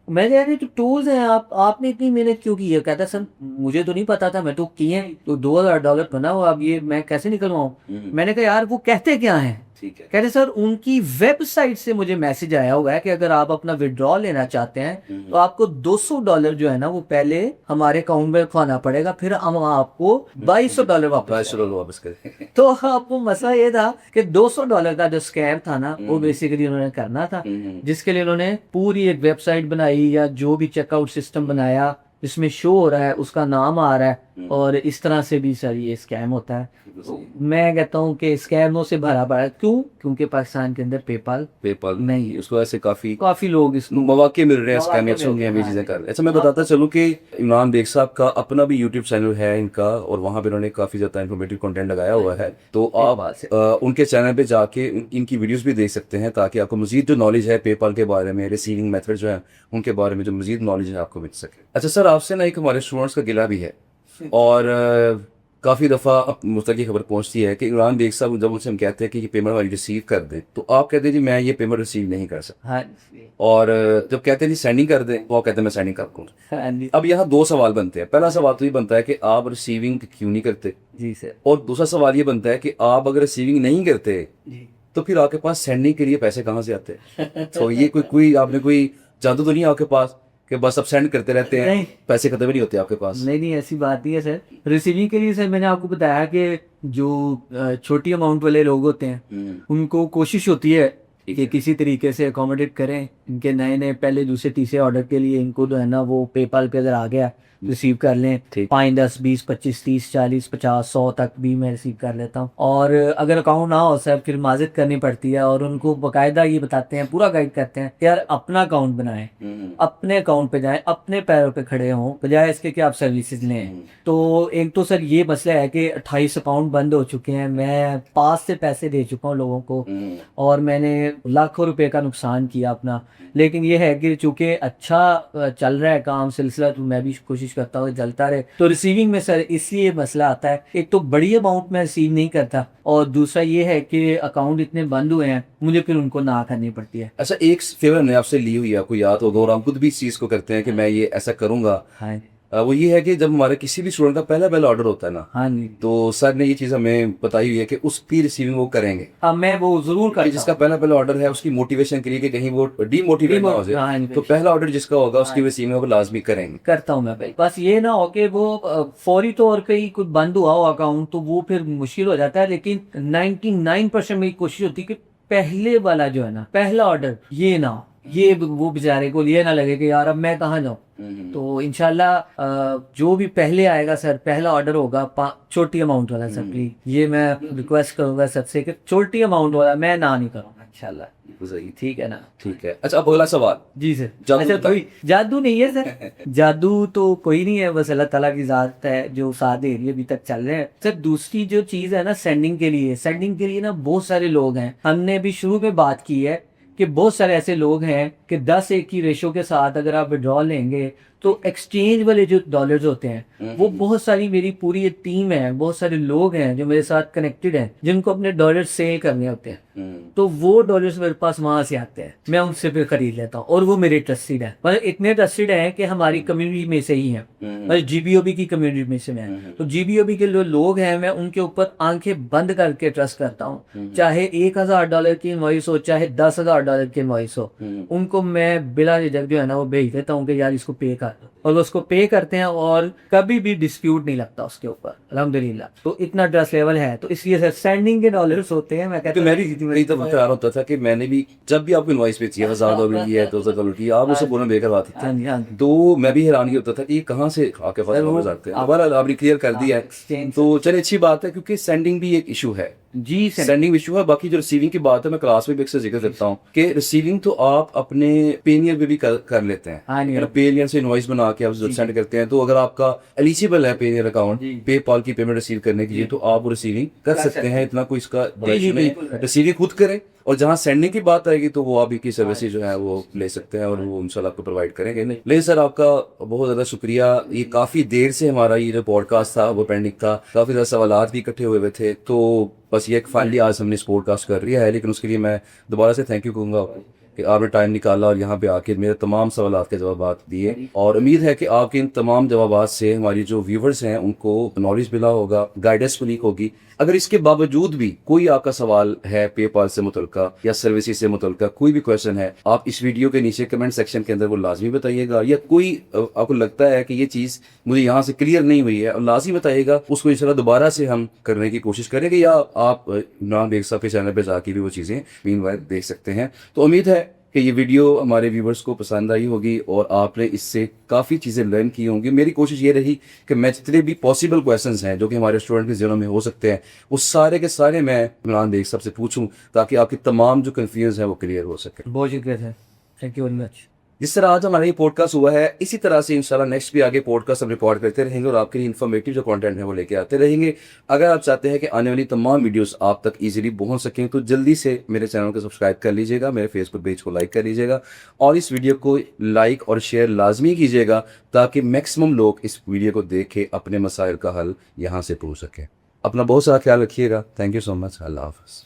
मैंने यार ये तो टूल्स हैं, आपने इतनी मेहनत क्यों की है? कहता सर मुझे तो नहीं पता था, मैं तो किए हैं, तो $2000 बना हुआ, अब ये मैं कैसे निकलवाऊं? मैंने कहा यार वो कहते क्या हैं? ठीक है। कहते सर उनकी वेबसाइट से मुझे मैसेज आया हुआ है कि अगर आप अपना विड्रॉ लेना चाहते हैं तो आपको $200 जो है ना वो पहले हमारे अकाउंट में रखवाना पड़ेगा, फिर हम आपको $2200 वापस चलो वापस करें। तो आपको मसला ये था कि $200 का जो स्कैम था ना वो बेसिकली उन्होंने करना था, जिसके लिए उन्होंने पूरी एक वेबसाइट बनाई या जो भी चेकआउट सिस्टम बनाया जिसमें शो हो रहा है उसका नाम आ रहा है, और इस तरह से भी सर ये स्कैम होता है। तो मैं कहता हूँ कि स्कैमों से भरा पड़ा है। क्यों? क्योंकि पाकिस्तान के अंदर पेपाल नहीं, उसको ऐसे काफी लोग इस मौके मिल रहे हैं मौके मिल स्कैमर्स रहे हैं, ये चीजें कर रहे हैं। अच्छा मैं बताता चलूँ कि इमरान बेग साहब का अपना भी यूट्यूब चैनल है इनका, और वहाँ पे उन्होंने काफी ज्यादा इन्फॉर्मेटिव कंटेंट लगाया हुआ है, तो आप उनके चैनल पे जाके इनकी वीडियोस भी देख सकते हैं, ताकि आपको मजीद जो नॉलेज है पेपाल के बारे में, रिसीविंग मेथड जो है उनके बारे में जो मजीद नॉलेज है आपको मिल सके। अच्छा सर, आपसे ना एक हमारे स्टूडेंट्स का गिला भी है, और काफ़ी दफ़ा अब मुझ तक ये खबर पहुंचती है कि इमरान बेग साहब जब उनसे हम कहते हैं कि ये पेमेंट हमारी रिसीव कर दें, तो आप कहते हैं जी मैं ये पेमेंट रिसीव नहीं कर सकता, हाँ और जब कहते हैं जी सेंडिंग कर दें तो आप कहते हैं मैं सेंडिंग कर दूँ। जी अब यहाँ दो सवाल बनते हैं। पहला सवाल तो ये बनता है कि आप रिसीविंग क्यों नहीं करते, जी सर और दूसरा सवाल ये बनता है कि आप अगर रिसीविंग नहीं करते जी तो फिर आपके पास सेंडिंग के लिए पैसे कहाँ से आते हैं? तो ये कोई आपने कोई जादू तो नहीं है आपके पास कि बस आप सेंड करते रहते हैं, नहीं। पैसे खत्म ही नहीं होते आपके पास? नहीं ऐसी बात नहीं है सर। रिसीविंग के लिए सर मैंने आपको बताया कि जो छोटी अमाउंट वाले लोग होते हैं उनको कोशिश होती है कि किसी तरीके से अकोमोडेट करें। इनके नए नए पहले दूसरे तीसरे ऑर्डर के लिए इनको जो है ना वो पेपाल पे अगर आ गया रिसीव कर लें, 5, 10, 20, 25, 30, 40, 50, 100 तक भी मैं रिसीव कर लेता हूँ। और अगर अकाउंट ना हो सर फिर माजिद करनी पड़ती है, और उनको बाकायदा ये बताते हैं, पूरा गाइड करते हैं यार अपना अकाउंट बनाएं, अपने अकाउंट पे जाएं, अपने पैरों पे खड़े हों, बजाय इसके कि आप सर्विसेज लें। तो एक तो सर ये मसला है कि 28 अकाउंट बंद हो चुके हैं, मैं पास से पैसे दे चुका हूँ लोगों को, और मैंने लाखों रुपए का नुकसान किया अपना। लेकिन ये है कि चूंकि अच्छा चल रहा है काम सिलसिला, तो मैं भी कोशिश करता हूँ चलता रहे। तो रिसीविंग में सर इसलिए मसला आता है, एक तो बड़ी अमाउंट में रिसीव नहीं करता, और दूसरा ये है कि अकाउंट इतने बंद हुए हैं मुझे फिर उनको ना करनी पड़ती है। अच्छा, एक फेवर हमने आपसे ली हुई है, आपको याद होगा, और हम खुद भी इस चीज को करते हैं कि मैं ये ऐसा करूंगा। हाँ वो ये है कि जब हमारे किसी भी स्टूडेंट का पहला ऑर्डर होता है ना, हाँ जी, तो सर ने ये चीज हमें बताई हुई है कि उसकी रिसीविंग वो करेंगे। हाँ मैं वो जरूर कि करता जिसका पहला ऑर्डर है उसकी मोटिवेशन के लिए कि कहीं वो डीमोटिवेट ना हो हाँ, जाए, जी। तो पहला ऑर्डर जिसका होगा उसकी रिसीविंग वो लाजमी करेंगे। करता हूँ मैं भाई, बस ये ना हो कि वो फौरी तौर पे ही कुछ बंद हुआ हो अकाउंट, तो वो फिर मुश्किल हो जाता है। लेकिन 99% मेरी कोशिश होती है कि पहले वाला जो है ना पहला ऑर्डर ये ना हो, ये वो बेचारे को ये ना लगे कि यार अब मैं कहाँ जाऊँ। तो इंशाल्लाह जो भी पहले आएगा सर, पहला ऑर्डर होगा छोटी अमाउंट वाला सर, प्लीज ये मैं रिक्वेस्ट करूंगा सबसे कि छोटी अमाउंट वाला मैं ना नहीं करूंगा इंशाल्लाह। सही, ठीक है ना? ठीक है। अच्छा, अब अगला सवाल। जी सर। जादू अच्छा बता- कोई जादू नहीं है सर, जादू तो कोई नहीं है, बस अल्लाह ताला की जात है जो साथ दे रही है, अभी तक चल रहे हैं सर। दूसरी जो चीज है ना सेंडिंग के लिए ना बहुत सारे लोग हैं, हमने भी शुरू में बात की है कि बहुत सारे ऐसे लोग हैं कि 10:1 की रेशो के साथ अगर आप विड्रॉ लेंगे तो एक्सचेंज वाले जो डॉलर्स होते हैं वो बहुत सारी, मेरी पूरी एक टीम है, बहुत सारे लोग हैं जो मेरे साथ कनेक्टेड हैं जिनको अपने डॉलर सेल करने होते हैं, तो वो डॉलर्स मेरे पास वहां से आते हैं, मैं उनसे फिर खरीद लेता हूँ, और वो मेरे ट्रस्टेड है, मतलब इतने ट्रस्टेड हैं कि हमारी कम्युनिटी में से ही है, मतलब जीबीओबी की कम्युनिटी में से मैं, तो जीबीओबी के जो लोग हैं मैं उनके ऊपर आंखें बंद करके ट्रस्ट करता हूँ, चाहे $1000 की इनवॉइस हो, चाहे $10,000 की इनवॉइस हो, उनको मैं बिला झिझक जो है ना वो भेज देता हूँ कि यार इसको पे कर दो, और वो उसको पे करते हैं, और कभी भी डिस्प्यूट नहीं लगता उसके ऊपर, अल्हम्दुलिल्लाह। तो इतना ट्रस्ट लेवल है, तो इसलिए सर सेंडिंग के डॉलर्स होते हैं। मैं कहता मैं भी कई दफा तैयार होता था कि मैंने भी, जब भी आपको इनवॉइस पे चाहिए $1000 की है, $2000 की, आप उसे बोलना बेकार बात हाँ थी, जी, हाँ जी। तो मैं भी हैरान होता था कि ये कहाँ से आपके पास सर, वो डॉलर्स आते हैं। हमारा आपने क्लियर कर दिया है, exchange तो चलिए अच्छी बात है, क्योंकि सेंडिंग भी एक इशू है। जी सर। सेंडिंग इशू है। बाकी जो रिसीविंग की बात है, मैं क्लास में भी अक्सर जिक्र करता हूँ कि रिसीविंग तो आप अपने पेनियर पे भी कर लेते हैं। हाँ जी। पेनियर से इनवॉइस बना के आप सेंड करते हैं, तो अगर आपका एलिजिबल है पेनियर अकाउंट जी। पेपाल की पेमेंट रिसीव करने के लिए, तो आप वो रिसीविंग कर सकते हैं। इतना कोई इसका बड़ा जी, इशू नहीं बिल्कुल। है। रिसीविंग खुद करें, और जहाँ सेंडिंग की बात आएगी तो वो आप की सर्विसेज जो है वो ले सकते हैं, और वो इंशाल्लाह आपको प्रोवाइड करेंगे। नहीं लेकिन सर, आपका बहुत ज़्यादा शुक्रिया। ये काफ़ी देर से हमारा ये जो पॉडकास्ट था वो पेंडिंग था, काफ़ी ज़्यादा सवालात भी इकट्ठे हुए थे, तो बस ये फाइनली आज हमने इस पॉडकास्ट कर लिया है। लेकिन उसके लिए मैं दोबारा से थैंक यू कहूँगा कि आपने टाइम निकाला और यहाँ पे आके मेरे तमाम सवालात के जवाब दिए, और उम्मीद है कि आपके इन तमाम जवाबात से हमारी जो व्यूवर्स हैं उनको नॉलेज मिला होगा, गाइडेंस मिली होगी। अगर इसके बावजूद भी कोई आपका सवाल है पेपाल से मुतल्लिका या सर्विसेज से मुतल्लिका, कोई भी क्वेश्चन है, आप इस वीडियो के नीचे कमेंट सेक्शन के अंदर वो लाजमी बताइएगा। या कोई आपको लगता है कि ये चीज़ मुझे यहाँ से क्लियर नहीं हुई है, और लाजमी बताइएगा, उसको इंशाल्लाह दोबारा से हम करने की कोशिश करेंगे, या आप इमरान बेग साहब के चैनल पर जाके भी वो चीज़ें मीनवाइल देख सकते हैं। तो उम्मीद है कि ये वीडियो हमारे व्यूवर्स को पसंद आई होगी और आपने इससे काफ़ी चीज़ें लर्न की होंगी। मेरी कोशिश ये रही कि मैं जितने भी पॉसिबल क्वेश्चंस हैं जो कि हमारे स्टूडेंट के ज़हनों में हो सकते हैं, वो सारे के सारे मैं इमरान बेग साहब से पूछूं, ताकि आपकी तमाम जो कन्फ्यूज़ है वो क्लियर हो सके। बहुत शुक्रिया sir, thank you very much. जिस तरह आज हमारा ये पॉडकास्ट हुआ है, इसी तरह से इंशाल्लाह नेक्स्ट भी आगे पॉडकास्ट हम रिकॉर्ड करते रहेंगे और आपके लिए इन्फॉर्मेटिव जो कंटेंट है वो लेके आते रहेंगे। अगर आप चाहते हैं कि आने वाली तमाम वीडियोस आप तक इजीली पहुंच सकें, तो जल्दी से मेरे चैनल को सब्सक्राइब कर लीजिएगा, मेरे फेसबुक पेज को लाइक कर लीजिएगा, और इस वीडियो को लाइक और शेयर लाजमी कीजिएगा, ताकि मैक्सिमम लोग इस वीडियो को देख के अपने मसाइल का हल यहाँ से पूछ सकें। अपना बहुत सारा ख्याल रखिएगा। Thank you so much. अल्लाह हाफ़िज़।